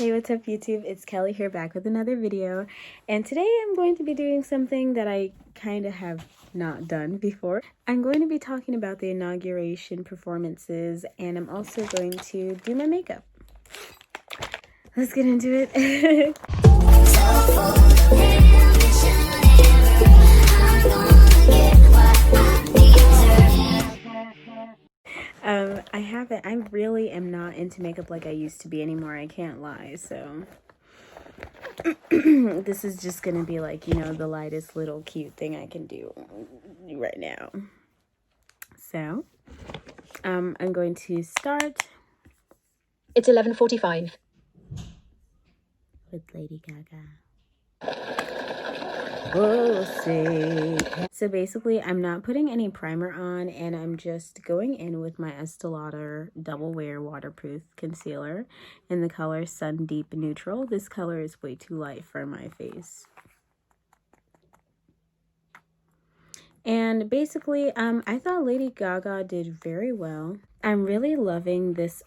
Hey, what's up YouTube? It's Kelly here back with another video, and today I'm going to be doing something that I kind of have not done before. I'm going to be talking about the inauguration performances, and I'm also going to do my makeup. Let's get into it. I really am not into makeup like I used to be anymore. I can't lie, so this is just gonna be like, you know, the lightest little cute thing I can do right now. So, I'm going to start. It's 11:45. With Lady Gaga. Oh, say. So basically, I'm not putting any primer on, and I'm just going in with my Estee Lauder Double Wear Waterproof Concealer in the color Sun Deep Neutral. This color is way too light for my face. And basically, I thought Lady Gaga did very well. I'm really loving this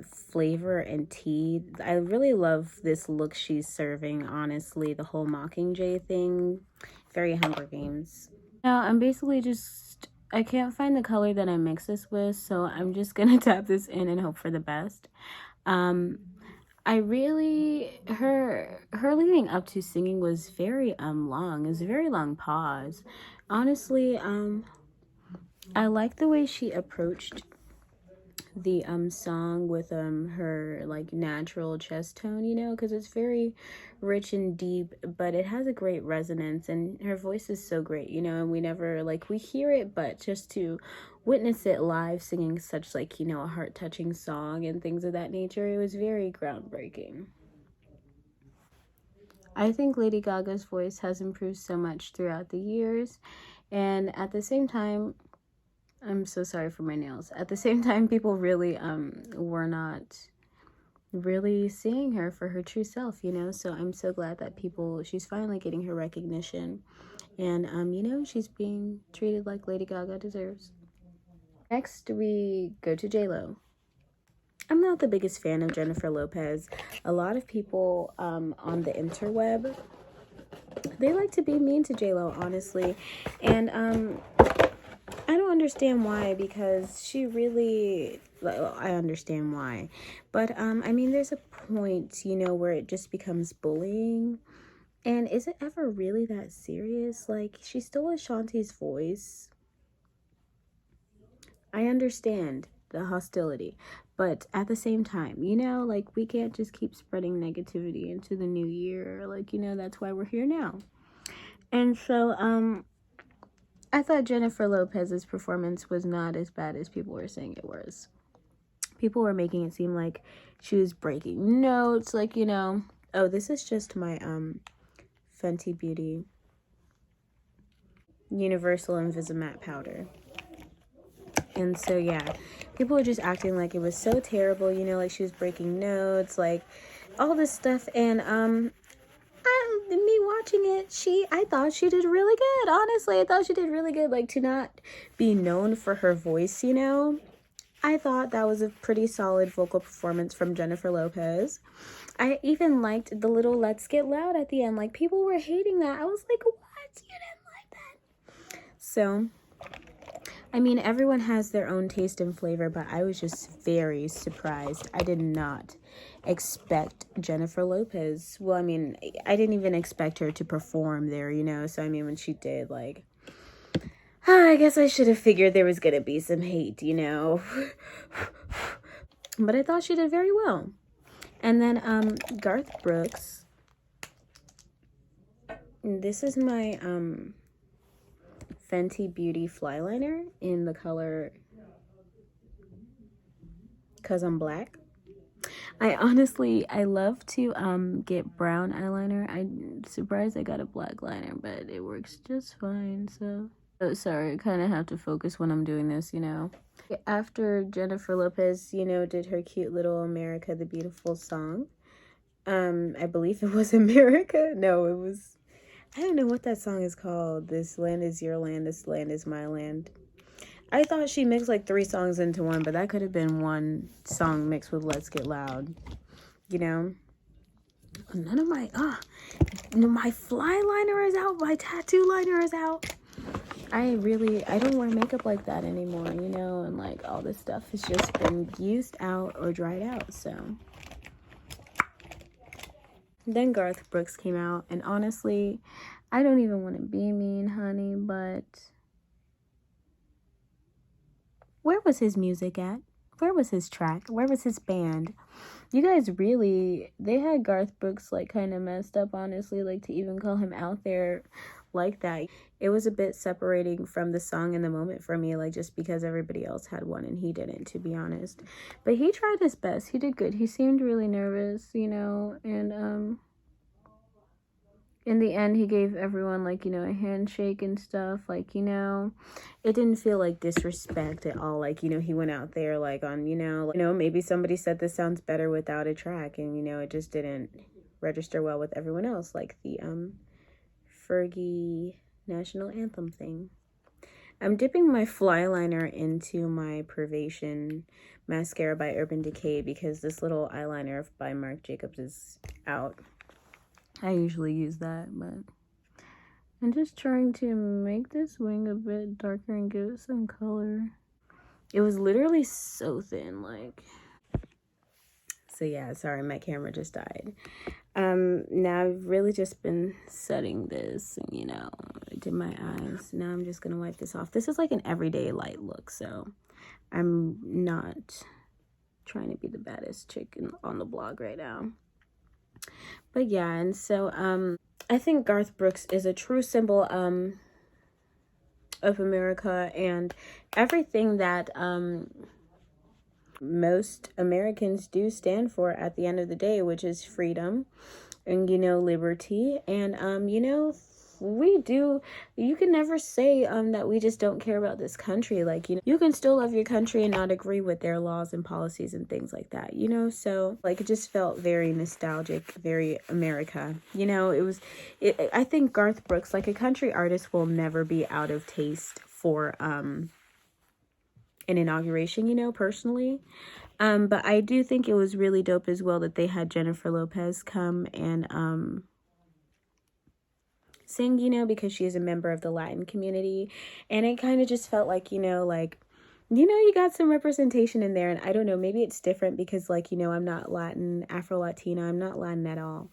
flavor and tea. I really love this look she's serving, honestly. The whole Mockingjay thing. Very Hunger Games. Now, I'm basically just... I can't find the color that I mix this with, so I'm just gonna tap this in and hope for the best. I really... Her leading up to singing was very long. It was a very long pause. Honestly, I like the way she approached the song with her like natural chest tone, you know, because it's very rich and deep, but it has a great resonance, and her voice is so great, you know, and we never like, we hear it, but just to witness it live singing such, like, you know, a heart-touching song and things of that nature, it was very groundbreaking. I think Lady Gaga's voice has improved so much throughout the years, and at the same time, I'm so sorry for my nails. At the same time, people really were not really seeing her for her true self, you know? So I'm so glad that she's finally getting her recognition, and you know, she's being treated like Lady Gaga deserves. Next, we go to J-Lo. I'm not the biggest fan of Jennifer Lopez. A lot of people on the interweb, they like to be mean to J-Lo, honestly, and I don't understand why, because she really, well, I understand why, but I mean, there's a point, you know, where it just becomes bullying, and is it ever really that serious? Like, she stole Ashanti's voice. I understand the hostility, but at the same time, you know, like, we can't just keep spreading negativity into the new year. Like, you know, that's why we're here now. And so I thought Jennifer Lopez's performance was not as bad as people were saying it was. People were making it seem like she was breaking notes, like, you know. Oh, this is just my Fenty Beauty Universal Invisimatte powder. And so, yeah, people were just acting like it was so terrible, you know, like she was breaking notes, like all this stuff. And me watching it, I thought she did really good. Honestly, I thought she did really good. Like, to not be known for her voice, you know, I thought that was a pretty solid vocal performance from Jennifer Lopez. I even liked the little "Let's Get Loud" at the end. Like, people were hating that. I was like, what? You didn't like that? So, I mean, everyone has their own taste and flavor, but I was just very surprised. I did not expect Jennifer Lopez. Well, I mean, I didn't even expect her to perform there, you know? So, I mean, when she did, like, I guess I should have figured there was gonna be some hate, you know? But I thought she did very well. And then, Garth Brooks. This is my, Fenty Beauty Fly Liner in the color "Cause I'm Black." I love to get brown eyeliner. I'm surprised I got a black liner, but it works just fine. So oh, sorry, I kind of have to focus when I'm doing this, you know. After Jennifer Lopez, you know, did her cute little "America the Beautiful" song, I believe it was America. No, it was, I don't know what that song is called. "This land is your land, this land is my land." I thought she mixed like 3 songs into one, but that could have been one song mixed with "Let's Get Loud," you know? none of my, my fly liner is out, my tattoo liner is out. I don't wear makeup like that anymore, you know, and like all this stuff has just been used out or dried out, so. Then Garth Brooks came out, and honestly, I don't even want to be mean, honey, but where was his music at? Where was his track? Where was his band? You guys really, they had Garth Brooks like kind of messed up, honestly, like to even call him out there like that. It was a bit separating from the song in the moment for me, like just because everybody else had one and he didn't, to be honest. But he tried his best. He did good. He seemed really nervous, you know, and in the end he gave everyone like, you know, a handshake and stuff, like, you know, it didn't feel like disrespect at all, like, you know, he went out there like on, you know, maybe somebody said this sounds better without a track, and you know, it just didn't register well with everyone else, like the Fergie national anthem thing. I'm dipping my fly liner into my Pervasion mascara by Urban Decay because this little eyeliner by Marc Jacobs is out. I usually use that, but I'm just trying to make this wing a bit darker and give it some color. It was literally so thin, like. So yeah, sorry, my camera just died. Now I've really just been setting this, and you know, I did my eyes. Now I'm just gonna wipe this off. This is like an everyday light look, so I'm not trying to be the baddest chick on the blog right now. But yeah, and so I think Garth Brooks is a true symbol of America and everything that most Americans do stand for at the end of the day, which is freedom and, you know, liberty. And you know, you can never say that we just don't care about this country. Like, you know, you can still love your country and not agree with their laws and policies and things like that, you know. So like, it just felt very nostalgic, very America, you know. I think Garth Brooks, like a country artist, will never be out of taste for an inauguration, you know, personally. But I do think it was really dope as well that they had Jennifer Lopez come and sing, you know, because she is a member of the Latin community. And it kind of just felt like, you know, you got some representation in there. And I don't know, maybe it's different because, like, you know, I'm not Latin, Afro-Latina, I'm not Latin at all.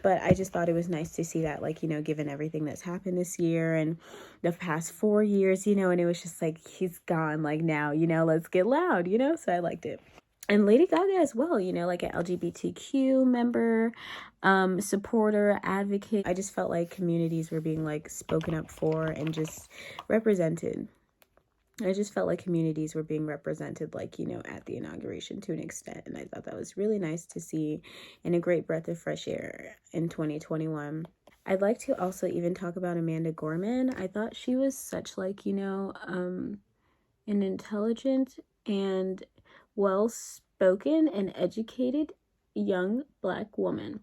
But I just thought it was nice to see that, like, you know, given everything that's happened this year and the past 4 years, you know, and it was just like, he's gone, like, now, you know, let's get loud, you know. So I liked it. And Lady Gaga as well, you know, like an LGBTQ member, supporter, advocate. I just felt like communities were being like spoken up for and just represented. I just felt like communities were being represented, like, you know, at the inauguration to an extent. And I thought that was really nice to see and a great breath of fresh air in 2021. I'd like to also even talk about Amanda Gorman. I thought she was such, like, you know, an intelligent and well-spoken and educated young Black woman.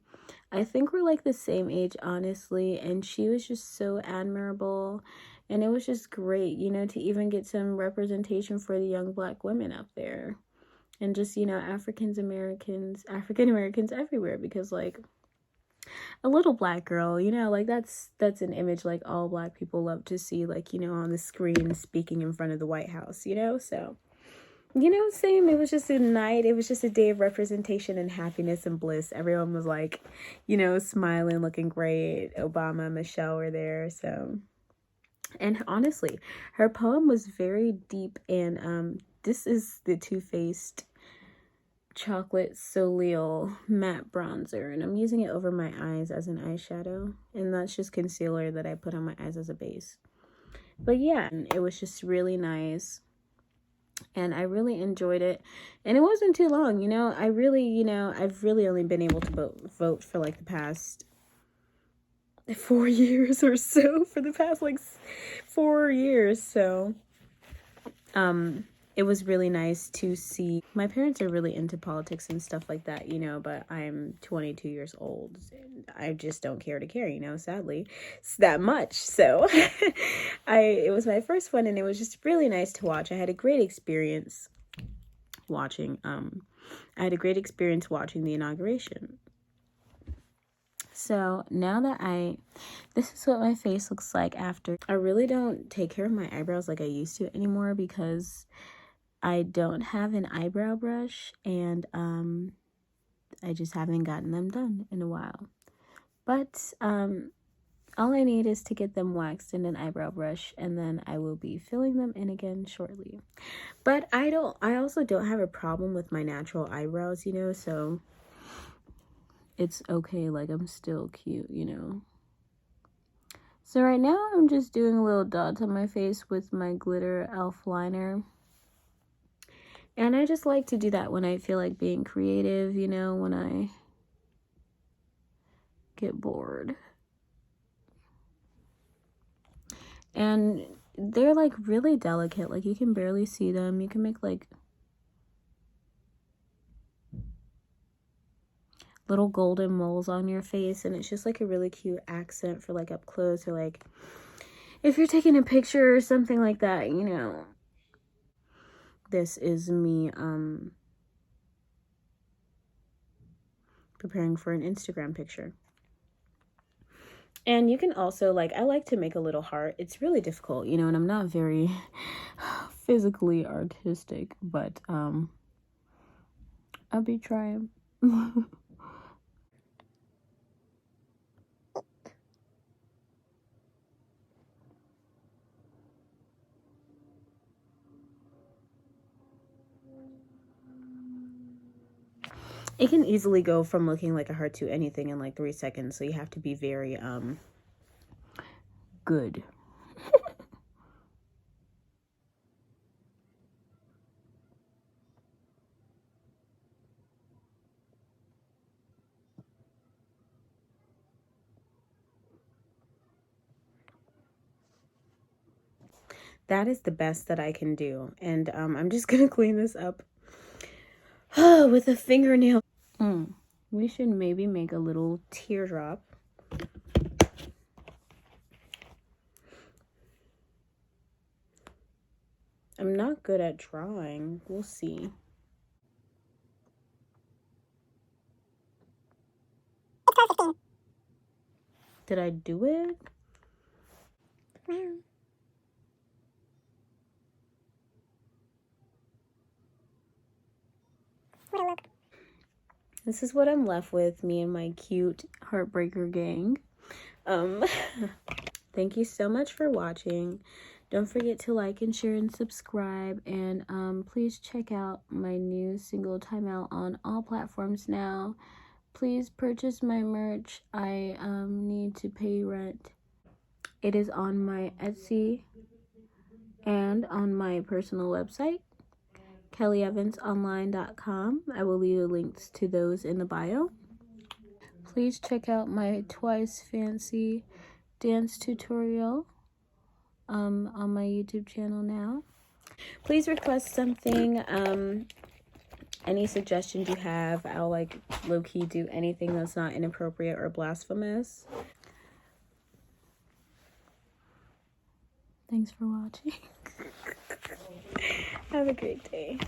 I think we're like the same age, honestly, and she was just so admirable, and it was just great, you know, to even get some representation for the young Black women up there, and just, you know, African Americans everywhere, because like a little Black girl, you know, like that's an image like all Black people love to see, like, you know, on the screen speaking in front of the White House, you know. So, you know, same. It was just a night. It was just a day of representation and happiness and bliss. Everyone was like, you know, smiling, looking great. Obama, Michelle were there. So, and honestly, her poem was very deep. And this is the Too Faced Chocolate Soleil matte bronzer, and I'm using it over my eyes as an eyeshadow. And that's just concealer that I put on my eyes as a base. But yeah, it was just really nice. And I really enjoyed it, and it wasn't too long, you know. I've really only been able to vote for like the past 4 years or so, for the past like 4 years. So it was really nice to see. My parents are really into politics and stuff like that, you know, but I'm 22 years old. I just don't care to care, you know, sadly. It's that much. So it was my first one, and it was just really nice to watch. I had a great experience watching the inauguration. So now that this is what my face looks like after. I really don't take care of my eyebrows like I used to anymore because I don't have an eyebrow brush, and I just haven't gotten them done in a while. But all I need is to get them waxed in an eyebrow brush, and then I will be filling them in again shortly. But I also don't have a problem with my natural eyebrows, you know, so it's okay. Like, I'm still cute, you know. So right now I'm just doing little dots on my face with my glitter elf liner. And I just like to do that when I feel like being creative, you know, when I get bored. And they're like really delicate, like you can barely see them. You can make like little golden moles on your face, and it's just like a really cute accent for like up close, or like if you're taking a picture or something like that, you know. This is me preparing for an Instagram picture. And you can also, like, I like to make a little heart. It's really difficult, you know, and I'm not very physically artistic, but I'll be trying. It can easily go from looking like a heart to anything in like 3 seconds, so you have to be very good. That is the best that I can do. And I'm just gonna clean this up with a fingernail. We should maybe make a little teardrop. I'm not good at drawing. We'll see. Did I do it? This is what I'm left with, me and my cute heartbreaker gang. Thank you so much for watching. Don't forget to like and share and subscribe, and please check out my new single Time Out on all platforms now. Please purchase my merch. I need to pay rent. It is on my Etsy and on my personal website, kellyevansonline.com. I will leave the links to those in the bio. Please check out my Twice Fancy dance tutorial on my YouTube channel now. Please request something, any suggestions you have. I'll like low-key do anything that's not inappropriate or blasphemous. Thanks for watching. Have a great day.